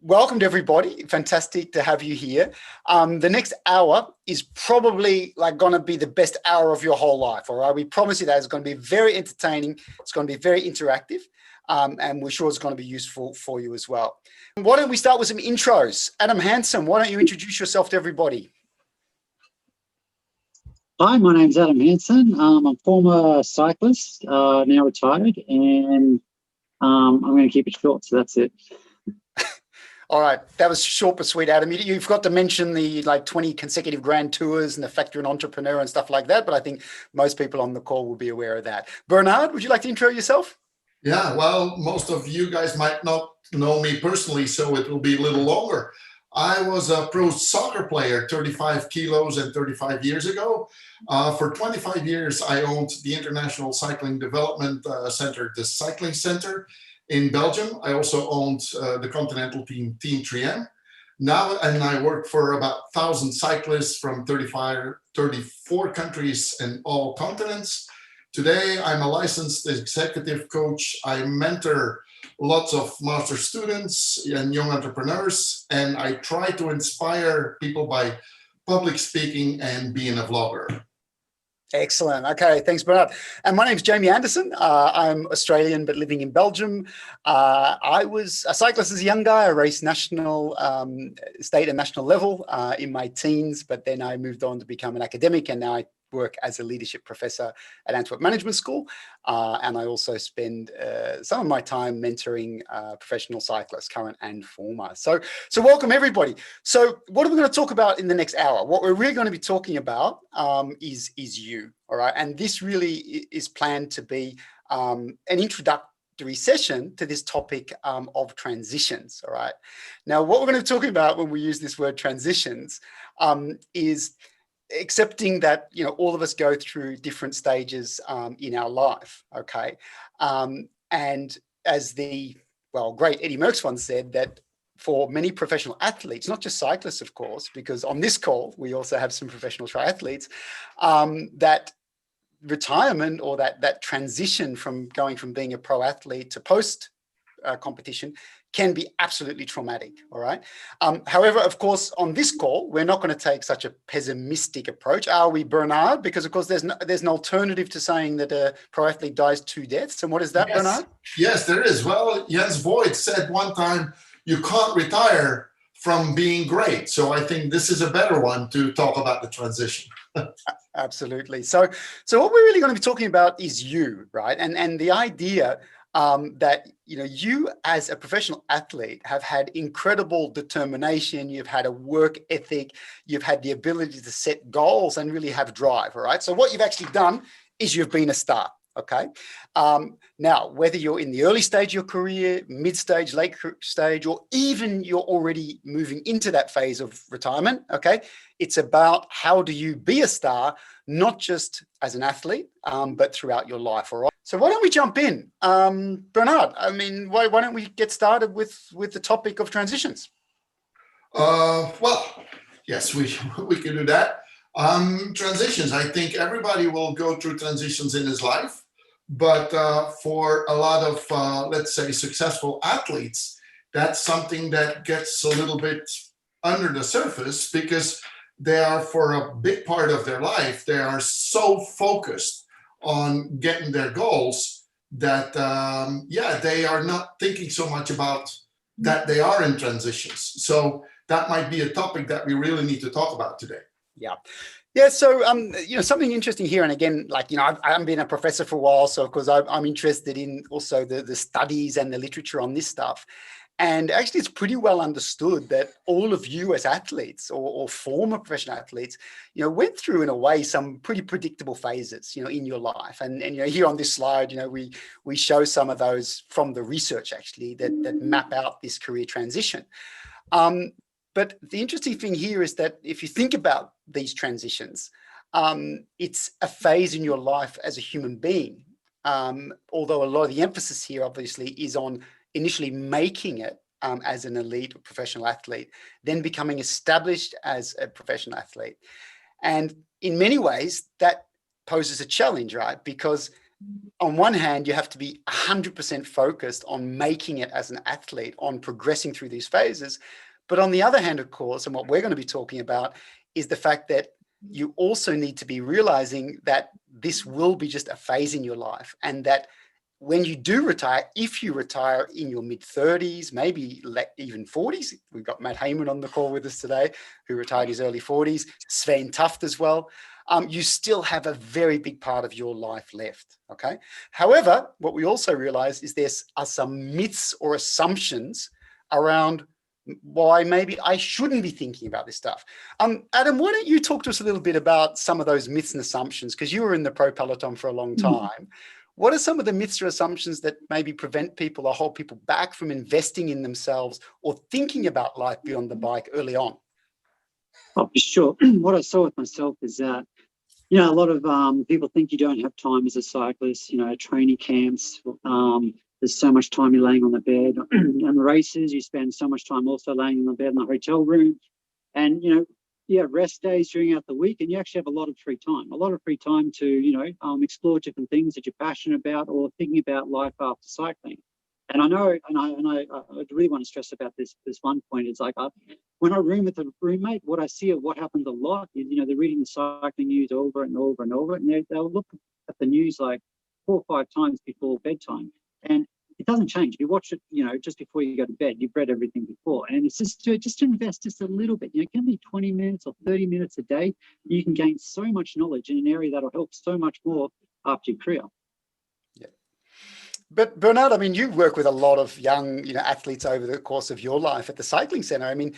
welcome to everybody. Fantastic to have you here. The next hour is probably going to be the best hour of your whole life. All right. We promise you that it's going to be very entertaining. It's going to be very interactive. And we're sure it's going to be useful for you as well. Why don't we start with some intros? Adam Hansen, why don't you introduce yourself to everybody? Hi, my name's Adam Hansen. I'm a former cyclist, now retired, and I'm going to keep it short, so that's it. All right, that was short but sweet, Adam. You've got to mention the 20 consecutive grand tours and the fact you're an entrepreneur and stuff like that, but I think most people on the call will be aware of that. Bernard, would you like to intro yourself? Yeah, well, most of you guys might not know me personally, so it will be a little longer. I was a pro soccer player 35 kilos and 35 years ago. For 25 years, I owned the International Cycling Development Center, the Cycling Center in Belgium. I also owned the continental team, Team 3M. Now, and I work for about 1,000 cyclists from 34 countries and all continents. Today, I'm a licensed executive coach. I mentor lots of master students and young entrepreneurs, and I try to inspire people by public speaking and being a vlogger. Excellent. Okay, thanks, Bernard. And my name's Jamie Anderson. I'm Australian, but living in Belgium. I was a cyclist as a young guy. I raced national, state and national level in my teens, but then I moved on to become an academic, and now I work as a leadership professor at Antwerp Management School. And I also spend some of my time mentoring professional cyclists, current and former. So welcome everybody. So what are we going to talk about in the next hour? What we're really going to be talking about is you, all right? And this really is planned to be an introductory session to this topic of transitions, all right? Now, what we're going to be talking about when we use this word transitions is accepting that, all of us go through different stages in our life, okay? And as the, great Eddie Merckx once said, that for many professional athletes, not just cyclists, of course, because on this call, we also have some professional triathletes, that retirement or that transition from going from being a pro athlete to post competition can be absolutely traumatic, all right? However, of course, on this call, we're not going to take such a pessimistic approach, are we, Bernard? Because, of course, there's an alternative to saying that a pro athlete dies 2 deaths. And what is that, Yes. Bernard? Yes, there is. Well, Jens Voigt said one time, you can't retire from being great. So I think this is a better one to talk about the transition. Absolutely. So what we're really going to be talking about is you, right? And the idea that you as a professional athlete have had incredible determination, you've had a work ethic, you've had the ability to set goals and really have drive, all right? So what you've actually done is you've been a star, okay? Now, whether you're in the early stage of your career, mid-stage, late stage, or even you're already moving into that phase of retirement, okay? It's about how do you be a star, not just as an athlete, but throughout your life, all right? So why don't we jump in? Bernard, I mean, why don't we get started with the topic of transitions? Well, yes, we can do that. Transitions, I think everybody will go through transitions in his life, but for a lot of, let's say, successful athletes, that's something that gets a little bit under the surface because they are, for a big part of their life, they are so focused on getting their goals that, they are not thinking so much about that they are in transitions. So that might be a topic that we really need to talk about today. Yeah. So, something interesting here, and again, I've been a professor for a while, so of course I'm interested in also the studies and the literature on this stuff. And actually, it's pretty well understood that all of you as athletes or former professional athletes, went through, in a way, some pretty predictable phases, in your life. And here on this slide, we show some of those from the research, actually, that map out this career transition. But the interesting thing here is that if you think about these transitions, it's a phase in your life as a human being. Although a lot of the emphasis here, obviously, is on initially making it as an elite or professional athlete, then becoming established as a professional athlete. And in many ways, that poses a challenge, right? Because on one hand, you have to be 100% focused on making it as an athlete, on progressing through these phases. But on the other hand, of course, and what we're going to be talking about is the fact that you also need to be realizing that this will be just a phase in your life, and that when you do retire, if you retire in your mid-30s, maybe even 40s, we've got Matt Heyman on the call with us today, who retired his early 40s, Sven Tuft as well, you still have a very big part of your life left, okay? However, what we also realize is there are some myths or assumptions around why maybe I shouldn't be thinking about this stuff. Adam, why don't you talk to us a little bit about some of those myths and assumptions, because you were in the pro peloton for a long time. What are some of the myths or assumptions that maybe prevent people or hold people back from investing in themselves or thinking about life beyond the bike early on? Oh, for sure. What I saw with myself is that, you know, a lot of people think you don't have time as a cyclist, you know, training camps, there's so much time you're laying on the bed. And the races, you spend so much time also laying on the bed in the hotel room. And, you know, you have rest days during out the week, and you actually have a lot of free time to, you know, explore different things that you're passionate about or thinking about life after cycling. And I know, and I really want to stress about this one point is like, when I room with a roommate, what I see of what happens a lot is, you know, they're reading the cycling news over and over and over, and they'll look at the news like 4 or 5 times before bedtime. And it doesn't change. If you watch it, you know, just before you go to bed, you've read everything before. And it's just to invest just a little bit. You know, it can be 20 minutes or 30 minutes a day. You can gain so much knowledge in an area that'll help so much more after your career. But Bernard, I mean, you work with a lot of young, you know, athletes over the course of your life at the cycling center. I mean,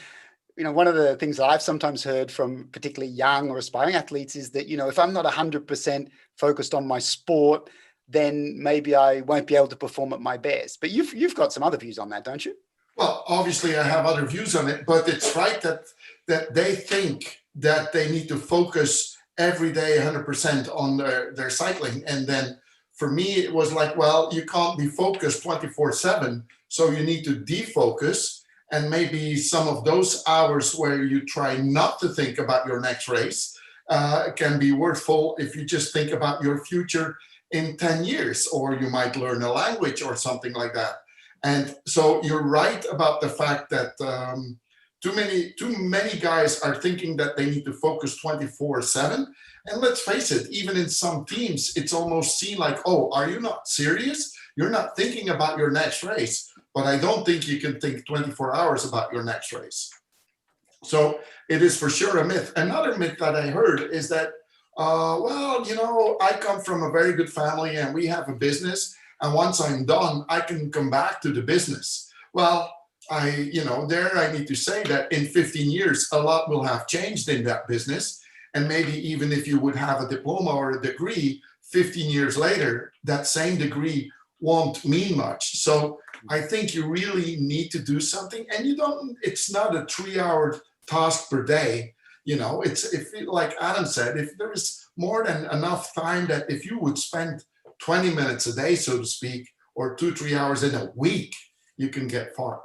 you know, one of the things that I've sometimes heard from particularly young or aspiring athletes is that, you know, if I'm not 100% focused on my sport, then maybe I won't be able to perform at my best. But you've got some other views on that, don't you? Well, obviously I have other views on it, but it's right that they think that they need to focus every day 100% on their cycling. And then for me, it was like, well, you can't be focused 24/7. So you need to defocus, and maybe some of those hours where you try not to think about your next race can be worthful if you just think about your future in 10 years, or you might learn a language or something like that. And so you're right about the fact that too many guys are thinking that they need to focus 24/7. And let's face it, even in some teams, it's almost seen like, oh, are you not serious? You're not thinking about your next race. But I don't think you can think 24 hours about your next race. So it is for sure a myth. Another myth that I heard is that, well, you know, I come from a very good family and we have a business. And once I'm done, I can come back to the business. Well, I need to say that in 15 years, a lot will have changed in that business. And maybe even if you would have a diploma or a degree, 15 years later, that same degree won't mean much. So I think you really need to do something. And it's not a 3-hour task per day. You know, like Adam said, if there is more than enough time that if you would spend 20 minutes a day, so to speak, or 2-3 hours in a week, you can get far.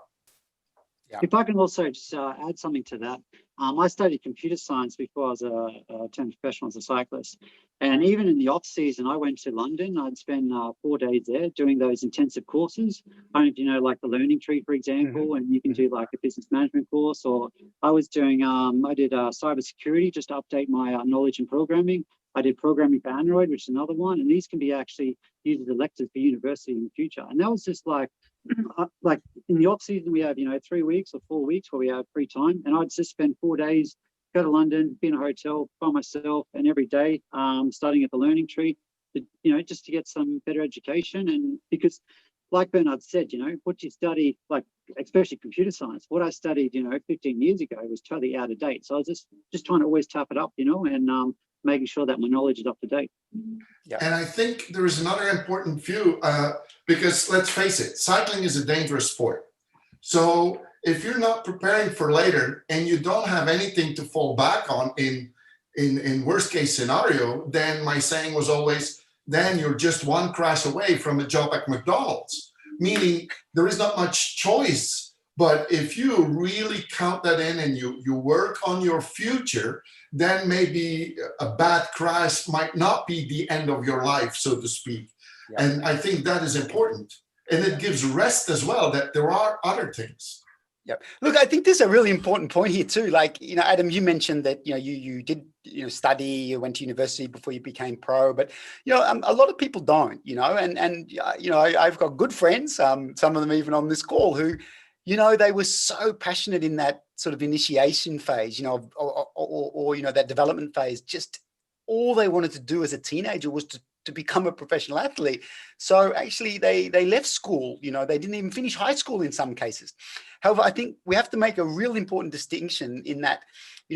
Yeah. If I can also just add something to that, I studied computer science before I was turned professional as a cyclist. And even in the off season, I went to London. I'd spend 4 days there doing those intensive courses. I don't know if you know, like the Learning Tree, for example, and you can do like a business management course. Or I was doing, I did cybersecurity just to update my knowledge in programming. I did programming for Android, which is another one. And these can be actually used as electives for university in the future. And that was just like in the off season, we have, 3 weeks or 4 weeks where we have free time. And I'd just spend 4 days, go to London, be in a hotel by myself, and every day studying at the Learning Tree, just to get some better education. And because like Bernard said, what you study, like especially computer science, what I studied, 15 years ago was totally out of date. So I was just trying to always tap it up, and making sure that my knowledge is up to date. Yeah. And I think there is another important view because let's face it, cycling is a dangerous sport. So if you're not preparing for later and you don't have anything to fall back on in worst case scenario, then my saying was always, then you're just one crash away from a job at McDonald's, meaning there is not much choice. But if you really count that in and you work on your future, then maybe a bad crash might not be the end of your life, so to speak. Yeah. And I think that is important. And it gives rest as well, that there are other things. Yeah. Look, I think there's a really important point here too. Like, Adam, you mentioned that, you did, study, you went to university before you became pro, but, a lot of people don't, I've got good friends, some of them even on this call who, they were so passionate in that sort of initiation phase, or that development phase. Just all they wanted to do as a teenager was to become a professional athlete. So actually they left school, they didn't even finish high school in some cases. However, I think we have to make a real important distinction in that,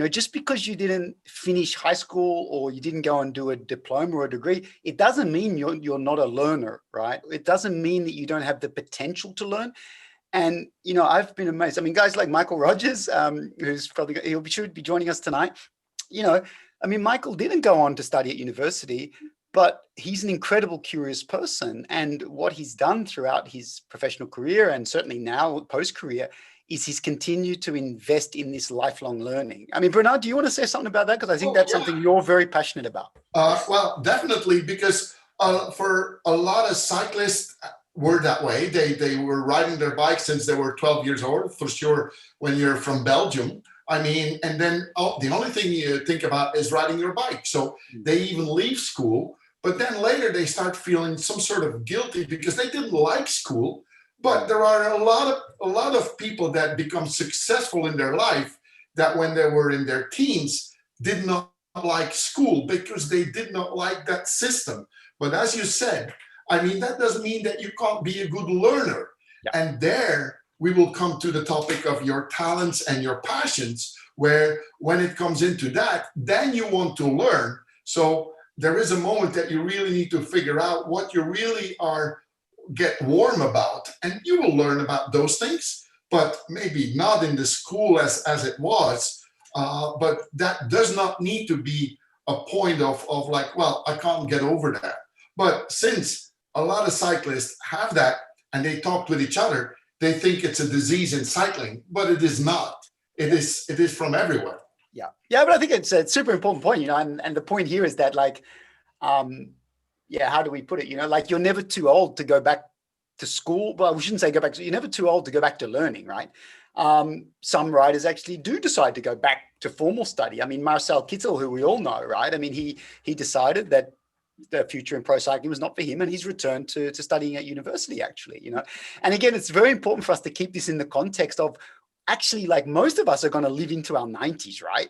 just because you didn't finish high school or you didn't go and do a diploma or a degree, it doesn't mean you're not a learner, right? It doesn't mean that you don't have the potential to learn. And, I've been amazed. I mean, guys like Michael Rogers, who's probably, should be joining us tonight. Michael didn't go on to study at university, but he's an incredible curious person. And what he's done throughout his professional career, and certainly now post-career, is he's continued to invest in this lifelong learning. I mean, Bernard, do you want to say something about that? Because I think that's something you're very passionate about. Well, definitely, because for a lot of cyclists were that way. They were riding their bikes since they were 12 years old, for sure, when you're from Belgium. And then the only thing you think about is riding your bike. So they even leave school, but then later they start feeling some sort of guilty because they didn't like school. But there are a lot of people that become successful in their life that when they were in their teens did not like school because they did not like that system. But as you said, that doesn't mean that you can't be a good learner. Yeah. And there we will come to the topic of your talents and your passions, where when it comes into that, then you want to learn. So there is a moment that you really need to figure out what you really get warm about, and you will learn about those things, but maybe not in the school as it was. But that does not need to be a point of like, well, I can't get over that. But since a lot of cyclists have that and they talk with each other, they think it's a disease in cycling, but it is not. It is from everywhere. Yeah. But I think it's a super important point, and the point here is that, like, how do we put it? Like, you're never too old to go back to school. Well, we shouldn't say go back to, you're never too old to go back to learning, right? Some riders actually do decide to go back to formal study. I mean, Marcel Kittel, who we all know, right? I mean, he decided that the future in pro cycling was not for him, and he's returned to studying at university, actually, And again, it's very important for us to keep this in the context of, actually, like, most of us are going to live into our 90s, right?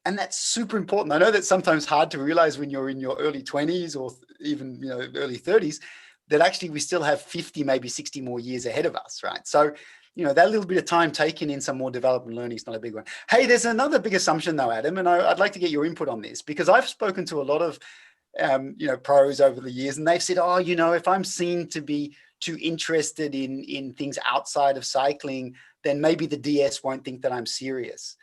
And that's super important. I know that's sometimes hard to realize when you're in your early 20s or even, early 30s, that actually we still have 50, maybe 60 more years ahead of us, right? So, that little bit of time taken in some more development learning is not a big one. Hey, there's another big assumption though, Adam, and I'd like to get your input on this, because I've spoken to a lot of, pros over the years, and they've said, if I'm seen to be too interested in things outside of cycling, then maybe the DS won't think that I'm serious.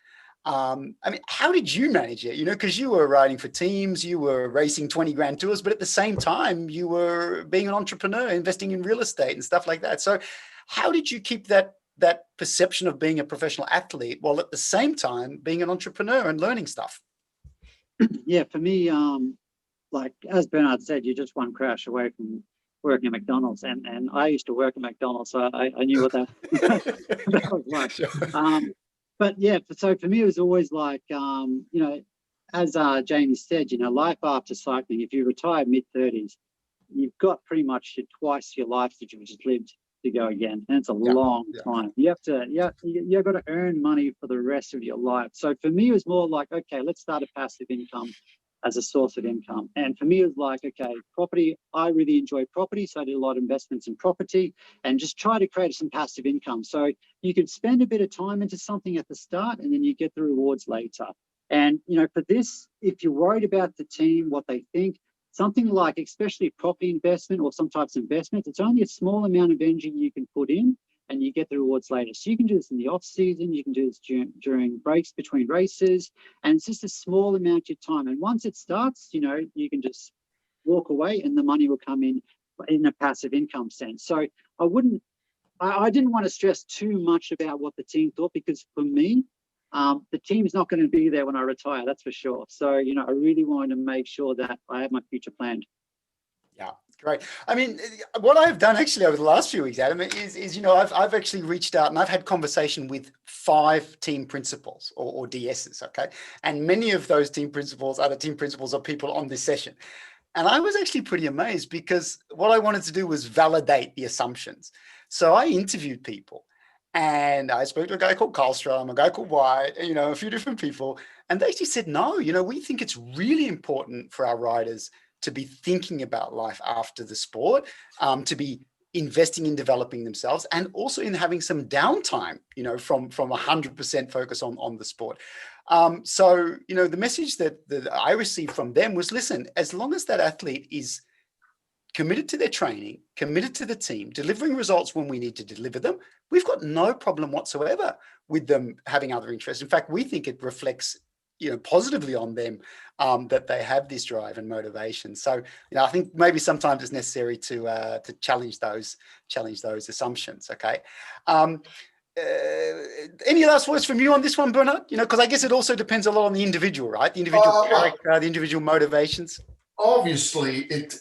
How did you manage it? Because you were riding for teams, you were racing 20 grand tours, but at the same time, you were being an entrepreneur, investing in real estate and stuff like that. So how did you keep that perception of being a professional athlete while at the same time being an entrepreneur and learning stuff? Yeah, for me, like as Bernard said, you're just one crash away from working at McDonald's, and I used to work at McDonald's, so I knew what that, that was like. Sure. But yeah, so for me, it was always like, as Jamie said, life after cycling, if you retire mid-30s, you've got pretty much twice your life that you've just lived to go again. And it's a long time. You've got to earn money for the rest of your life. So for me, it was more like, okay, let's start a passive income as a source of income. And for me, it was like, okay, property, I really enjoy property. So I did a lot of investments in property and just try to create some passive income. So you could spend a bit of time into something at the start and then you get the rewards later. And, for this, if you're worried about the team, what they think, something like, especially property investment or some types of investments, it's only a small amount of energy you can put in and you get the rewards later. So you can do this in the off season, you can do this during breaks between races, and it's just a small amount of time. And once it starts, you can just walk away and the money will come in a passive income sense. So I didn't want to stress too much about what the team thought, because for me, the team's not going to be there when I retire, that's for sure. So, I really wanted to make sure that I have my future planned. Yeah. Great. I mean, what I've done actually over the last few weeks, Adam, is I've actually reached out and I've had conversation with 5 team principals or DSs, okay? And many of those team principals are the team principals of people on this session. And I was actually pretty amazed because what I wanted to do was validate the assumptions. So I interviewed people and I spoke to a guy called Karlstrom, a guy called White, a few different people. And they actually said, no, we think it's really important for our riders to be thinking about life after the sport, to be investing in developing themselves, and also in having some downtime, from 100% focus on the sport. So, the message that I received from them was, listen, as long as that athlete is committed to their training, committed to the team, delivering results when we need to deliver them, we've got no problem whatsoever with them having other interests. In fact, we think it reflects positively on them, that they have this drive and motivation. So, I think maybe sometimes it's necessary to challenge those assumptions. Okay. Any last words from you on this one, Bernard? Because I guess it also depends a lot on the individual, right? The individual character, the individual motivations. Obviously, it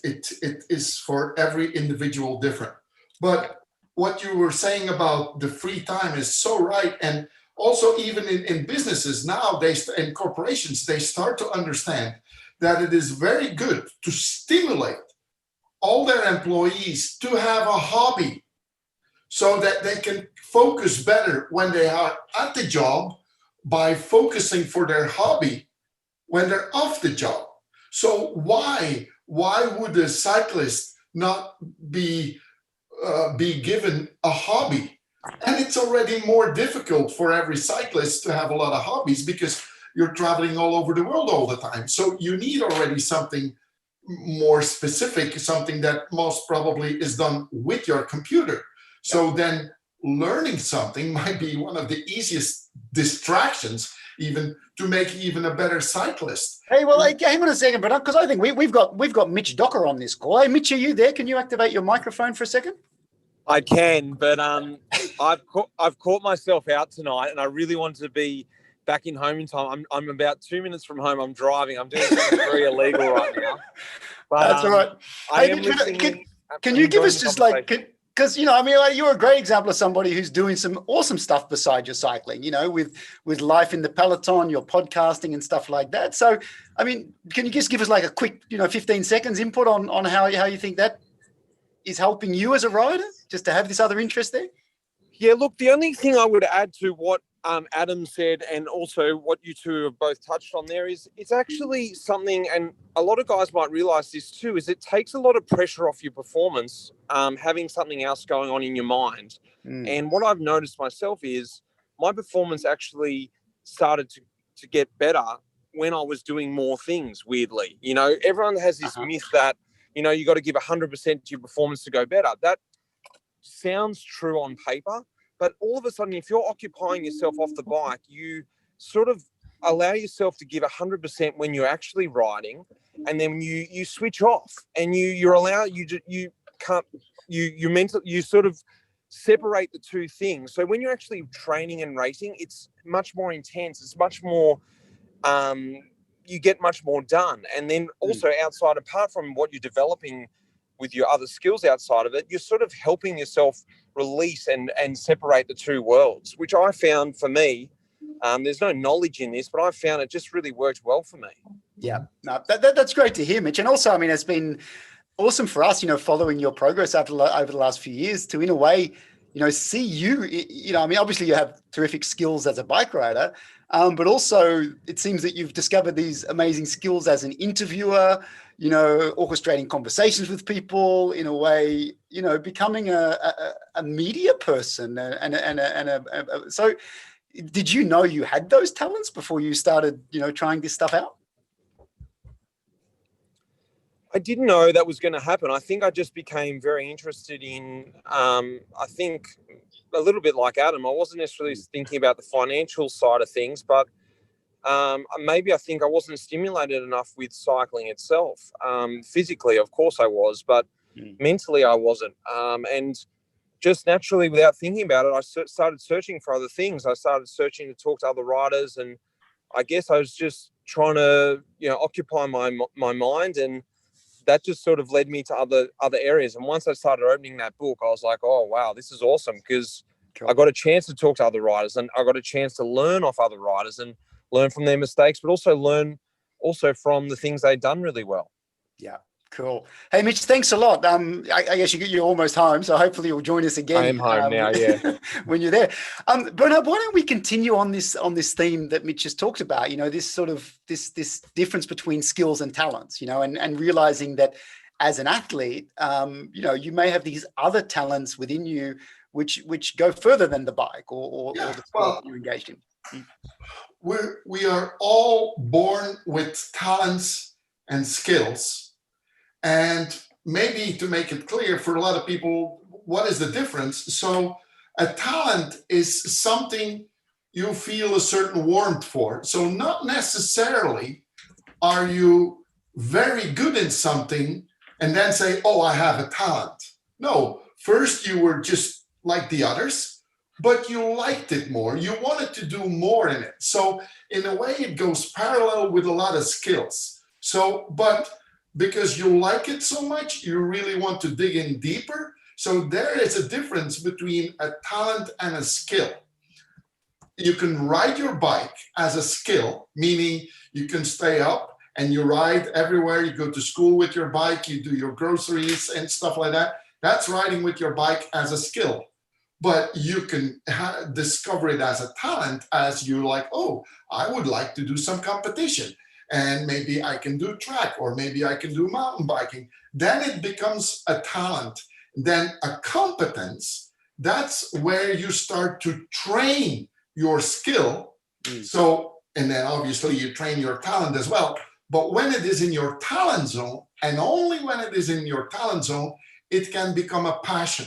is for every individual different. But what you were saying about the free time is so right. And also, even in businesses now, in corporations, they start to understand that it is very good to stimulate all their employees to have a hobby so that they can focus better when they are at the job by focusing for their hobby when they're off the job. So why would a cyclist not be given a hobby? And it's already more difficult for every cyclist to have a lot of hobbies because you're traveling all over the world all the time. So you need already something more specific, something that most probably is done with your computer. So then learning something might be one of the easiest distractions even to make even a better cyclist. Hey, well, hang on a second, Bernard, because I think we've got Mitch Docker on this call. Hey, Mitch, are you there? Can you activate your microphone for a second? I can, but I've caught myself out tonight, and I really wanted to be back in home in time. I'm about 2 minutes from home. I'm driving. I'm doing something very illegal right now. But, that's all right. I am listening. Can you give us just because you're a great example of somebody who's doing some awesome stuff beside your cycling, with life in the Peloton, your podcasting and stuff like that. So, can you just give us like a quick, 15 seconds input on how you think that is helping you as a rider, just to have this other interest there? Yeah, look, the only thing I would add to what Adam said, and also what you two have both touched on there, is it's actually something, and a lot of guys might realize this too, is it takes a lot of pressure off your performance, having something else going on in your mind. And what I've noticed myself is my performance actually started to get better when I was doing more things, weirdly. Everyone has this myth that, you got to give 100% to your performance to go better. That sounds true on paper, but all of a sudden, if you're occupying yourself off the bike, you sort of allow yourself to give 100% when you're actually riding, and then you switch off, and you sort of separate the two things. So when you're actually training and racing, it's much more intense. It's much more, you get much more done. And then also outside, apart from what you're developing with your other skills outside of it, you're sort of helping yourself release and separate the two worlds, which I found for me, there's no knowledge in this, but I found it just really worked well for me. Yeah, no, that's great to hear, Mitch. And also, it's been awesome for us, following your progress over the last few years to, in a way, see you, obviously you have terrific skills as a bike rider, but also it seems that you've discovered these amazing skills as an interviewer, orchestrating conversations with people, in a way, becoming a media person. So did you know you had those talents before you started, trying this stuff out? I didn't know that was going to happen. I think I just became very interested in, I think a little bit like Adam, I wasn't necessarily thinking about the financial side of things, but maybe I think I wasn't stimulated enough with cycling itself. Physically, of course I was, but mentally I wasn't. And just naturally, without thinking about it, I started searching for other things. I started searching to talk to other riders, and I guess I was just trying to, occupy my mind. And that just sort of led me to other areas. And once I started opening that book, I was like, oh, wow, this is awesome, because I got a chance to talk to other writers, and I got a chance to learn off other writers and learn from their mistakes, but also learn from the things they've done really well. Yeah. Cool. Hey, Mitch, thanks a lot. I guess you're almost home, so hopefully you'll join us again. I am home now, yeah. When you're there. Bernard, why don't we continue on this theme that Mitch has talked about, this sort of this difference between skills and talents, and realizing that as an athlete, you may have these other talents within you which go further than the bike or the sport that you're engaged in. We are all born with talents and skills. And maybe to make it clear for a lot of people, what is the difference? So a talent is something you feel a certain warmth for. So not necessarily are you very good in something and then say, oh, I have a talent. No, first you were just like the others, but you liked it more. You wanted to do more in it. So in a way, it goes parallel with a lot of skills. So, but because you like it so much, you really want to dig in deeper. So there is a difference between a talent and a skill. You can ride your bike as a skill, meaning you can stay up and you ride everywhere. You go to school with your bike, you do your groceries and stuff like that. That's riding with your bike as a skill. But you can discover it as a talent, as you like, oh, I would like to do some competition. And maybe I can do track, or maybe I can do mountain biking. Then it becomes a talent. Then a competence, that's where you start to train your skill. So, and then obviously you train your talent as well. But when it is in your talent zone, and only when it is in your talent zone, it can become a passion.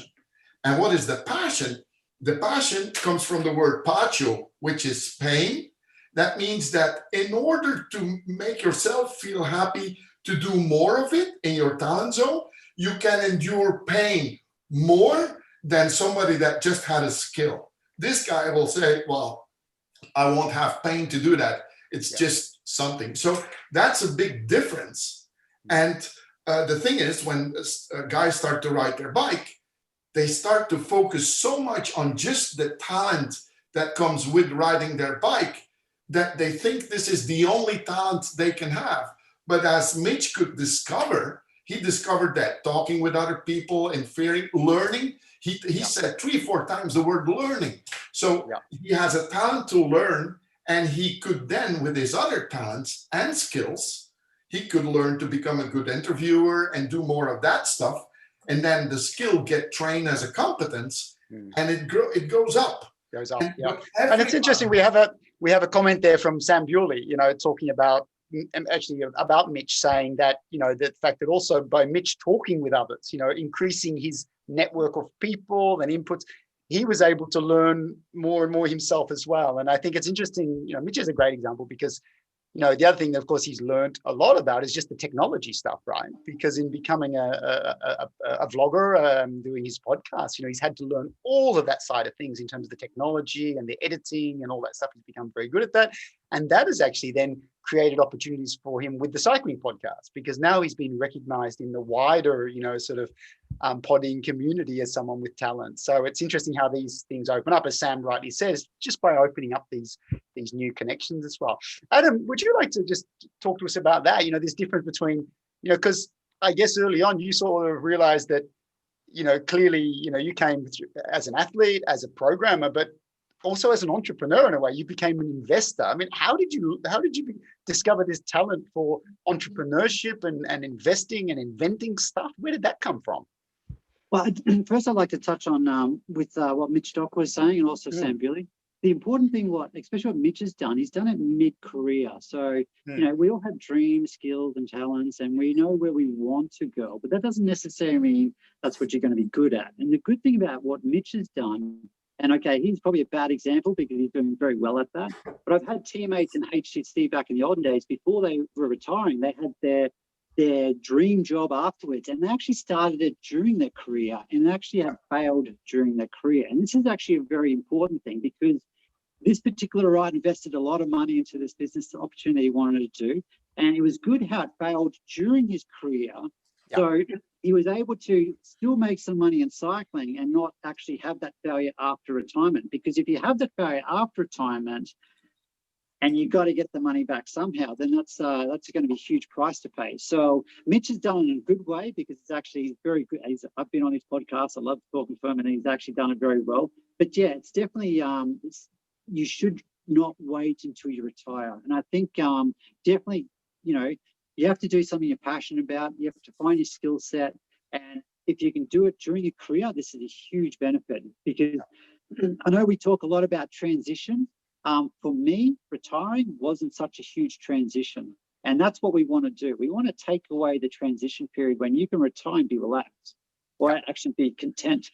And what is the passion? The passion comes from the word patio, which is pain. That means that in order to make yourself feel happy to do more of it in your talent zone, you can endure pain more than somebody that just had a skill. This guy will say, well, I won't have pain to do that. It's just something. So that's a big difference. And the thing is, when guys start to ride their bike, they start to focus so much on just the talent that comes with riding their bike that they think this is the only talent they can have. But as Mitch could discover, he discovered that talking with other people and learning, he said 3-4 times the word learning. So he has a talent to learn, and he could then, with his other talents and skills, he could learn to become a good interviewer and do more of that stuff. And then the skill get trained as a competence, and it goes up. And it's interesting. We have a comment there from Sam Bewley, talking about Mitch, saying that, the fact that also by Mitch talking with others, increasing his network of people and inputs, he was able to learn more and more himself as well. And I think it's interesting, Mitch is a great example because, the other thing, of course, he's learned a lot about is just the technology stuff, right? Because in becoming a vlogger, doing his podcast, he's had to learn all of that side of things in terms of the technology and the editing and all that stuff. He's become very good at that. And that has actually then created opportunities for him with the cycling podcast, because now he's been recognized in the wider, sort of podding community as someone with talent. So it's interesting how these things open up, as Sam rightly says, just by opening up these new connections as well. Adam, would you like to just talk to us about that? This difference between, because I guess early on you sort of realized that, clearly, you came as an athlete, as a programmer, but also as an entrepreneur in a way. You became an investor. I mean, how did you discover this talent for entrepreneurship and investing and inventing stuff? Where did that come from? Well, first I'd like to touch on with what Mitch Dock was saying, and also Sam Bewley. The important thing, especially what Mitch has done, he's done it mid-career. So, we all have dreams, skills, and talents, and we know where we want to go, but that doesn't necessarily mean that's what you're going to be good at. And the good thing about what Mitch has done, and okay, he's probably a bad example because he's doing very well at that, but I've had teammates in HCC back in the olden days, before they were retiring, they had their dream job afterwards, and they actually started it during their career and actually have failed during their career. And this is actually a very important thing, because this particular rider invested a lot of money into this business opportunity he wanted to do, and it was good how it failed during his career, So he was able to still make some money in cycling and not actually have that failure after retirement. Because if you have the failure after retirement and you've got to get the money back somehow, then that's going to be a huge price to pay. So Mitch has done it in a good way, because it's actually very good. I've been on his podcast. I love talking to him, and he's actually done it very well. But yeah, it's definitely you should not wait until you retire. And I think definitely, you have to do something you're passionate about. You have to find your skill set. And if you can do it during your career, this is a huge benefit, because I know we talk a lot about transition. For me, retiring wasn't such a huge transition. And that's what we want to do. We want to take away the transition period when you can retire and be relaxed, or actually be content,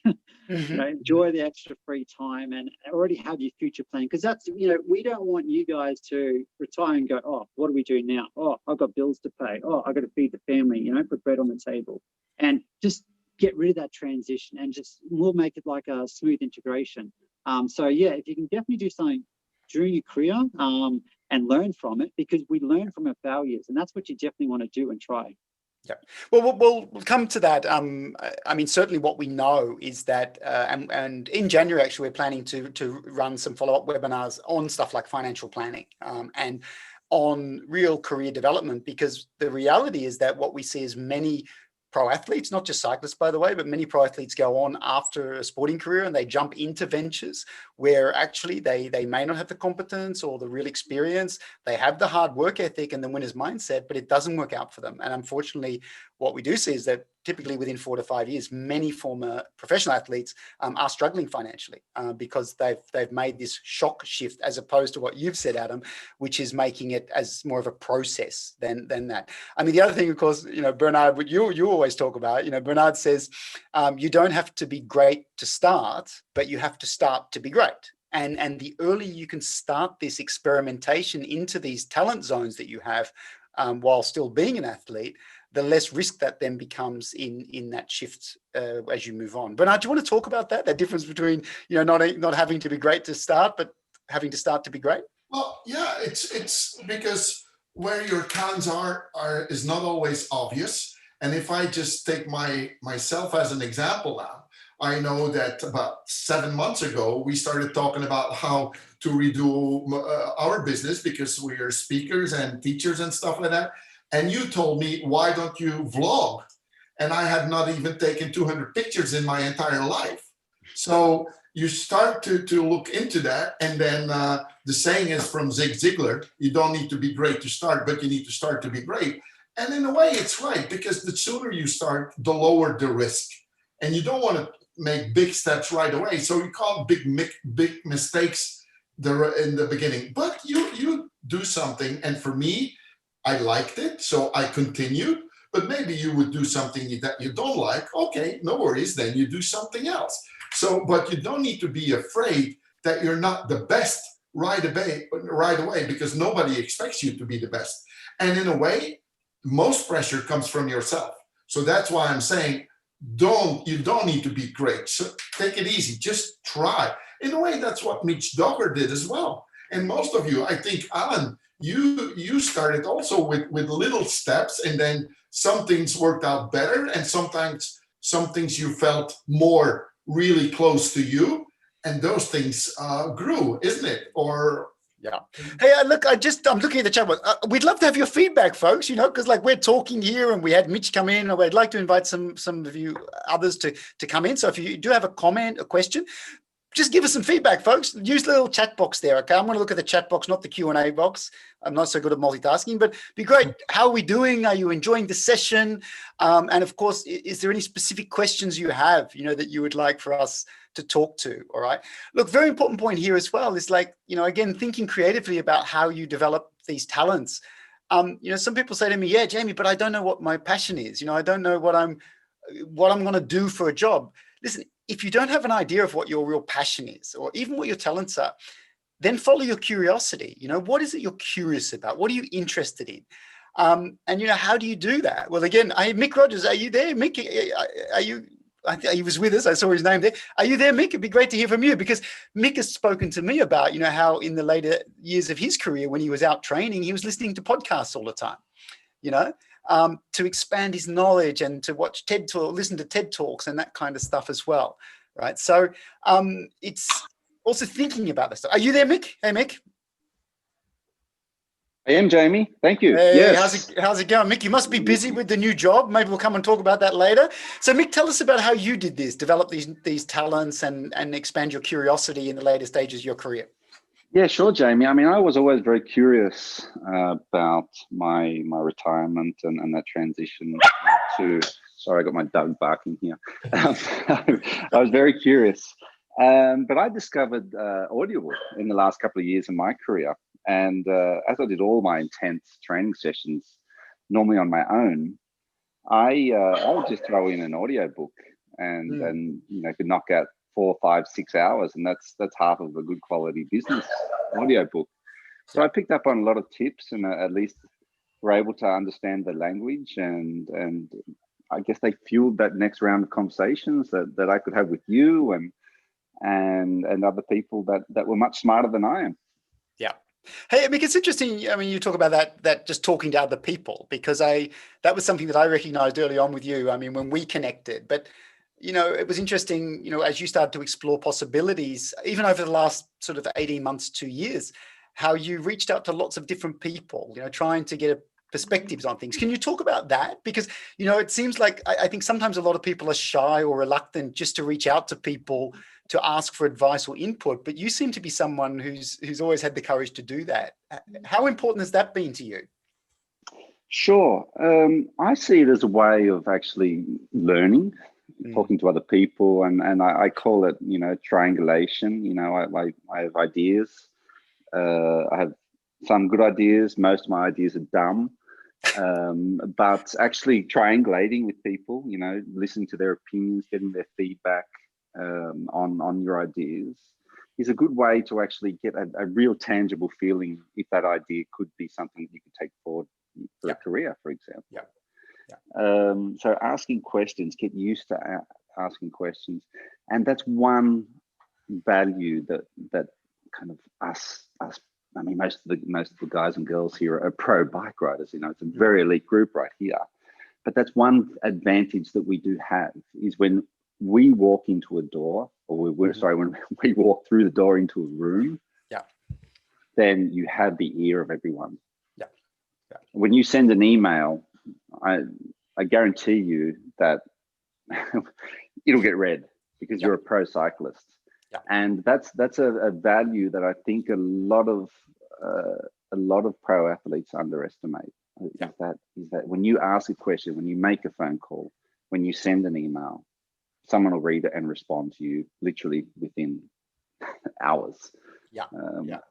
enjoy the extra free time and already have your future plan. Because that's, we don't want you guys to retire and go, oh, what do we do now? Oh, I've got bills to pay. Oh, I've got to feed the family, put bread on the table. And just get rid of that transition, and we'll make it like a smooth integration. So yeah, if you can definitely do something during your career and learn from it, because we learn from our failures, and that's what you definitely want to do and try. Yeah, well, we'll come to that. I mean, certainly what we know is that, and in January, actually, we're planning to run some follow-up webinars on stuff like financial planning and on real career development, because the reality is that what we see is many pro athletes, not just cyclists, by the way, but many pro athletes go on after a sporting career and they jump into ventures where actually they may not have the competence or the real experience. They have the hard work ethic and the winner's mindset, but it doesn't work out for them. And unfortunately, what we do see is that typically within 4 to 5 years, many former professional athletes are struggling financially because they've made this shock shift, as opposed to what you've said, Adam, which is making it as more of a process than that. I mean, the other thing, of course, Bernard, what you always talk about, Bernard says, you don't have to be great to start, but you have to start to be great. And the earlier you can start this experimentation into these talent zones that you have while still being an athlete, the less risk that then becomes in that shift as you move on. Bernard, do you want to talk about that difference between not having to be great to start, but having to start to be great? Well, yeah, it's because where your talents are is not always obvious. And if I just take myself as an example now, I know that about 7 months ago, we started talking about how to redo our business, because we are speakers and teachers and stuff like that. And you told me, why don't you vlog? And I had not even taken 200 pictures in my entire life. So you start to look into that. And then the saying is from Zig Ziglar, you don't need to be great to start, but you need to start to be great. And in a way, it's right, because the sooner you start, the lower the risk. And you don't want to make big steps right away. So you can't big mistakes in the beginning. But you do something. And for me, I liked it, so I continued. But maybe you would do something that you don't like. Okay, no worries, then you do something else. So, but you don't need to be afraid that you're not the best right away, because nobody expects you to be the best. And in a way, most pressure comes from yourself. So that's why I'm saying, you don't need to be great. So take it easy, just try. In a way, that's what Mitch Dogger did as well. And most of you, I think, Alan, you started also with little steps, and then some things worked out better, and sometimes some things you felt more really close to you, and those things grew, isn't it? Or yeah. Hey, look, I'm looking at the chat box. We'd love to have your feedback, folks, because like we're talking here and we had Mitch come in, and we'd like to invite some of you others to come in. So if you do have a comment, a question, just give us some feedback, folks. Use the little chat box there, okay? I'm going to look at the chat box, not the Q&A box. I'm not so good at multitasking, but it'd be great. How are we doing? Are you enjoying the session? And of course, is there any specific questions you have, that you would like for us to talk to? All right. Look, very important point here as well is like, again, thinking creatively about how you develop these talents. Some people say to me, yeah, Jamie, but I don't know what my passion is. I don't know what I'm going to do for a job. Listen, if you don't have an idea of what your real passion is, or even what your talents are, then follow your curiosity. What is it you're curious about? What are you interested in? And how do you do that? Well, again, Mick Rogers, are you there? Mick, are you? I think he was with us. I saw his name there. Are you there, Mick? It'd be great to hear from you, because Mick has spoken to me about, how in the later years of his career, when he was out training, he was listening to podcasts all the time. to expand his knowledge and to watch TED Talk, listen to TED Talks and that kind of stuff as well, right? So it's also thinking about this stuff. Are you there, Mick? Hey, Mick. I am, Jamie. Thank you. Hey, yes. how's it going, Mick? You must be busy with the new job. Maybe we'll come and talk about that later. So, Mick, tell us about how you did this, develop these talents and expand your curiosity in the later stages of your career. Yeah, sure, Jamie. I mean, I was always very curious about my retirement and that transition to. Sorry, I got my dog barking here. I was very curious, but I discovered Audible in the last couple of years of my career. And as I did all my intense training sessions, normally on my own, I would just throw in an audio book and could knock out 4, 5, 6 hours, and that's half of a good quality business audio book. So I picked up on a lot of tips, and at least were able to understand the language, and I guess they fueled that next round of conversations that I could have with you and other people that were much smarter than I am. Yeah. Hey, I mean, it's interesting. I mean, you talk about that just talking to other people, because that was something that I recognized early on with you. I mean, when we connected, but it was interesting, as you started to explore possibilities, even over the last sort of 18 months, 2 years, how you reached out to lots of different people, trying to get perspectives on things. Can you talk about that? Because, it seems like I think sometimes a lot of people are shy or reluctant just to reach out to people to ask for advice or input, but you seem to be someone who's always had the courage to do that. How important has that been to you? Sure. I see it as a way of actually learning, talking to other people, and I call it, triangulation. I have ideas. I have some good ideas. Most of my ideas are dumb. But actually triangulating with people, listening to their opinions, getting their feedback on your ideas is a good way to actually get a real tangible feeling if that idea could be something you could take forward for a career, for example. So asking questions, get used to asking questions, and that's one value that kind of us. I mean, most of the guys and girls here are pro bike riders. It's a very elite group right here. But that's one advantage that we do have, is when we walk into a door, or when we walk through the door into a room, then you have the ear of everyone. When you send an email, I guarantee you that it'll get read because you're a pro cyclist. And that's a value that I think a lot of pro athletes underestimate. Is that when you ask a question, when you make a phone call, when you send an email, someone will read it and respond to you literally within hours.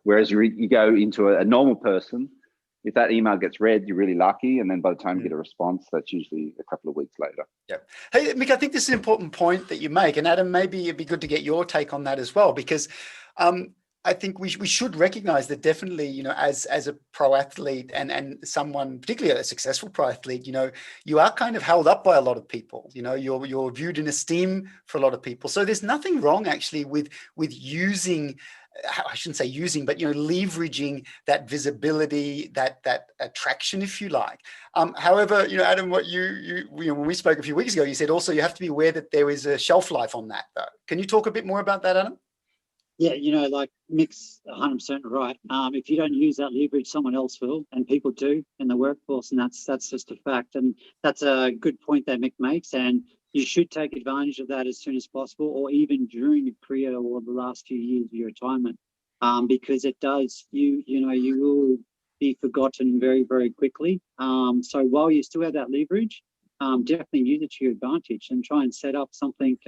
Whereas you go into a normal person, if that email gets read, you're really lucky, and then by the time you get a response, that's usually a couple of weeks later. Hey, Mick, I think this is an important point that you make, and Adam, maybe it'd be good to get your take on that as well, because I think we should recognize that definitely, as a pro athlete and someone, particularly a successful pro athlete, you are kind of held up by a lot of people. You're viewed in esteem for a lot of people. So there's nothing wrong actually with using, I shouldn't say using, but leveraging that visibility, that attraction, if you like. However, Adam, what when we spoke a few weeks ago, you said also you have to be aware that there is a shelf life on that. Can you talk a bit more about that, Adam? Yeah, like Mick's 100% right. If you don't use that leverage, someone else will, and people do in the workforce, and that's just a fact. And that's a good point that Mick makes, and you should take advantage of that as soon as possible, or even during your career or the last few years of your retirement, because it does, you will be forgotten very, very quickly. So while you still have that leverage, definitely use it to your advantage and try and set up something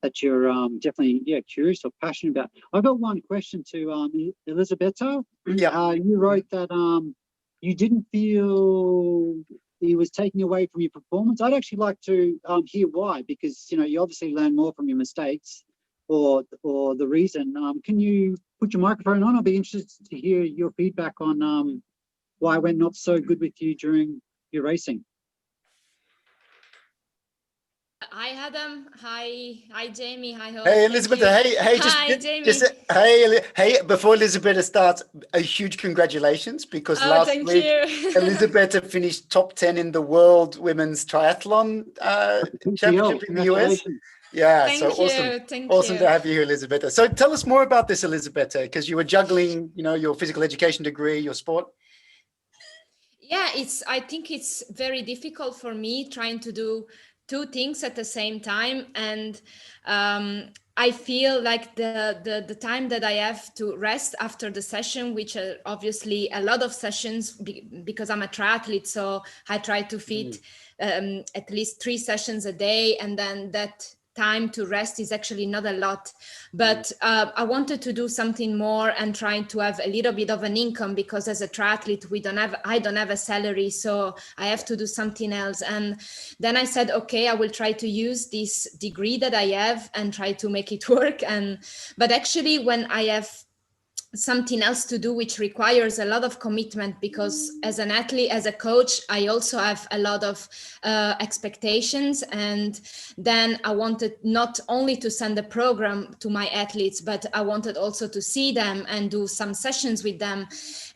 that you're definitely curious or passionate about. I've got one question to Elisabetta. You wrote that you didn't feel it was taking away from your performance. I'd actually like to hear why, because you obviously learn more from your mistakes or the reason. Can you put your microphone on? I'll be interested to hear your feedback on why it went not so good with you during your racing. Hi Adam. Hi Jamie. Hi Hope. Hey, Thank Elizabeth. you. Hey, Hi Jamie. hey, before Elizabeth starts, a huge congratulations, because Oh, last thank week, you. Elizabeth finished top 10 in the World Women's Triathlon Championship in the US. Congratulations. Yeah, so Thank awesome. you. Thank Awesome to you. have you here, Elizabeth. So tell us more about this, Elizabeth, because you were juggling, your physical education degree, your sport. Yeah, I think it's very difficult for me trying to do two things at the same time. And I feel like the time that I have to rest after the session, which are obviously a lot of sessions because I'm a triathlete, so I try to fit at least 3 sessions a day, and then that time to rest is actually not a lot. But I wanted to do something more and trying to have a little bit of an income, because as a triathlete I don't have a salary, so I have to do something else. And then I said, okay, I will try to use this degree that I have and try to make it work. But actually, when I have something else to do which requires a lot of commitment, because as an athlete, as a coach, I also have a lot of expectations. And then I wanted not only to send a program to my athletes, but I wanted also to see them and do some sessions with them.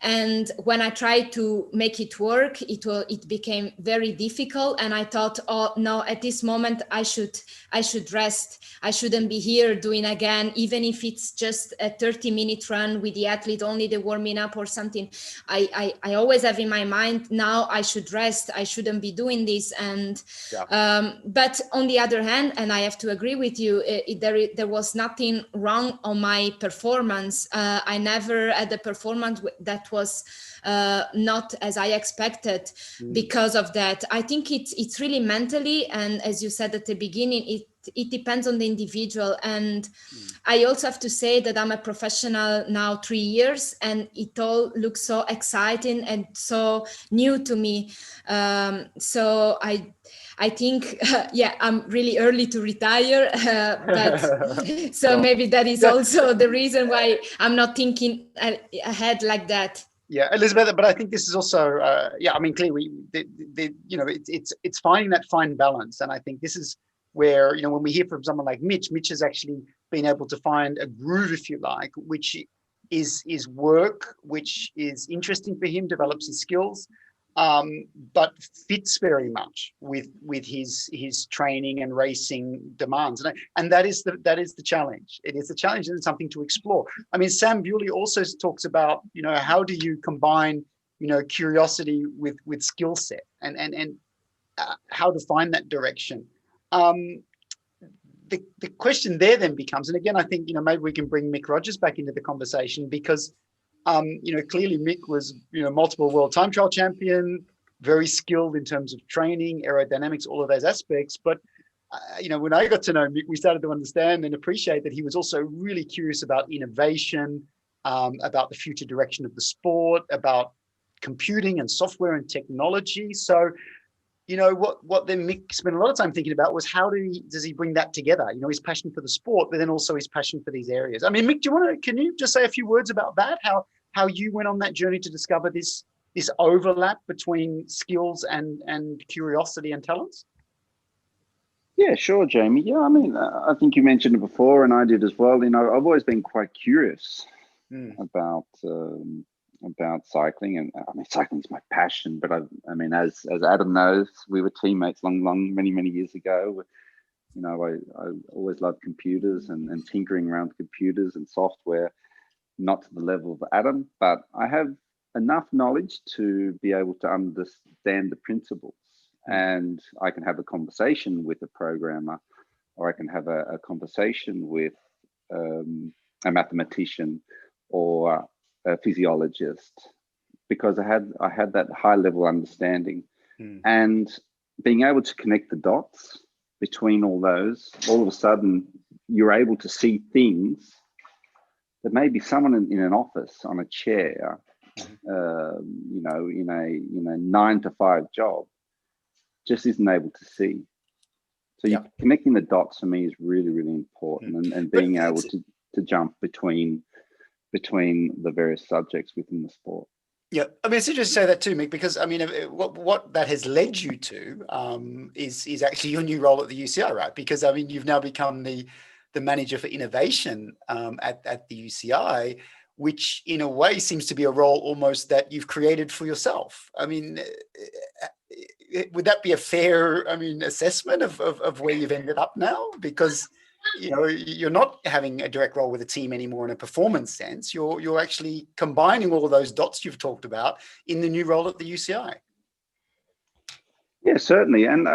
And when I tried to make it work, it became very difficult. And I thought, oh no, at this moment I should rest. I shouldn't be here doing again, even if it's just a 30-minute run with the athlete, only the warming up or something. I always have in my mind, now I should rest. I shouldn't be doing this. And but on the other hand, and I have to agree with you, there was nothing wrong on my performance. I never had a performance that was not as I expected because of that. I think it's really mentally, and as you said at the beginning, it depends on the individual. And I also have to say that I'm a professional now 3 years, and it all looks so exciting and so new to me. So I think, yeah, I'm really early to retire, but so maybe that is also the reason why I'm not thinking ahead like that. Yeah, Elizabeth, but I think this is also, I mean, clearly, it's finding that fine balance. And I think this is where, when we hear from someone like Mitch has actually been able to find a groove, if you like, which is work, which is interesting for him, develops his skills, but fits very much with his training and racing demands. And that is the challenge. It is the challenge, and something to explore. I mean, Sam Bewley also talks about, how do you combine, curiosity with skill set, and how to find that direction. The question there then becomes, and again, I think, maybe we can bring Mick Rogers back into the conversation, because clearly Mick was, multiple world time trial champion, very skilled in terms of training, aerodynamics, all of those aspects. But, when I got to know Mick, we started to understand and appreciate that he was also really curious about innovation, about the future direction of the sport, about computing and software and technology. So, what then Mick spent a lot of time thinking about was, how does he bring that together? His passion for the sport, but then also his passion for these areas. I mean, Mick, can you just say a few words about that? How you went on that journey to discover this overlap between skills and curiosity and talents? Yeah, sure, Jamie. Yeah, I mean, I think you mentioned it before, and I did as well. I've always been quite curious about cycling, and I mean, cycling is my passion. But I mean, as Adam knows, we were teammates many years ago. I always loved computers and tinkering around computers and software, not to the level of Adam, but I have enough knowledge to be able to understand the principles, and I can have a conversation with a programmer, or I can have a conversation with a mathematician or a physiologist, because I had that high level understanding. And being able to connect the dots between all those, all of a sudden you're able to see things that maybe someone in an office on a chair, in a 9-to-5 job, just isn't able to see. So connecting the dots for me is really, really important, and being able to jump between the various subjects within the sport. Yeah, I mean, it's interesting to say that too, Mick, because I mean, what that has led you to is actually your new role at the UCI, right? Because I mean, you've now become the manager for innovation at the UCI, which in a way seems to be a role almost that you've created for yourself. I mean, would that be a fair, I mean, assessment of where you've ended up now? Because you know, you're not having a direct role with a team anymore in a performance sense. You're actually combining all of those dots you've talked about in the new role at the UCI. Yeah, certainly. And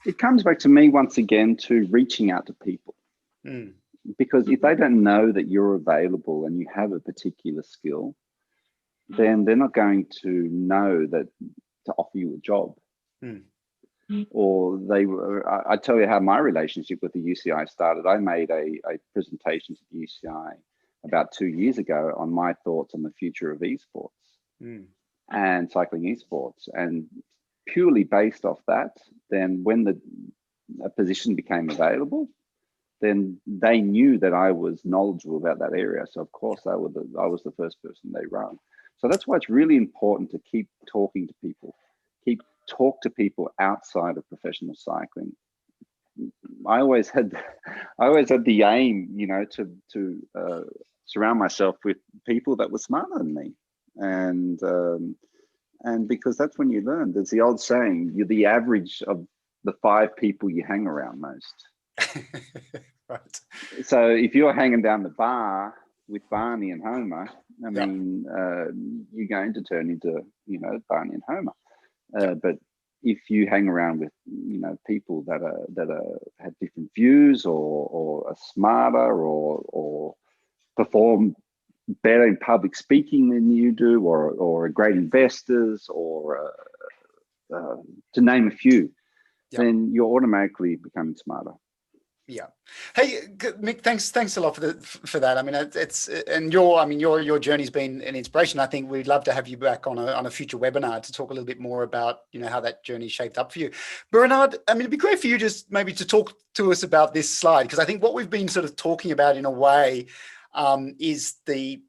it comes back to me once again to reaching out to people. Because if they don't know that you're available and you have a particular skill, then they're not going to know that to offer you a job. Or I tell you how my relationship with the UCI started. I made a presentation to the UCI about 2 years ago on my thoughts on the future of esports and cycling esports. And purely based off that, then when a position became available, then they knew that I was knowledgeable about that area. So of course I was the first person they rang. So that's why it's really important to keep talking to people, talk to people outside of professional cycling. I always had the aim, you know, to surround myself with people that were smarter than me, and because that's when you learn. There's the old saying: you're the average of the 5 people you hang around most. Right. So if you're hanging down the bar with Barney and Homer, I mean, you're going to turn into, you know, Barney and Homer. But if you hang around with, you know, people that have different views or are smarter or perform better in public speaking than you do, or are great investors, or to name a few, then you're automatically becoming smarter. Yeah. Hey, Mick, thanks a lot for that. I mean, your journey's been an inspiration. I think we'd love to have you back on a future webinar to talk a little bit more about, you know, how that journey shaped up for you. Bernard, I mean, it'd be great for you just maybe to talk to us about this slide, because I think what we've been sort of talking about in a way is the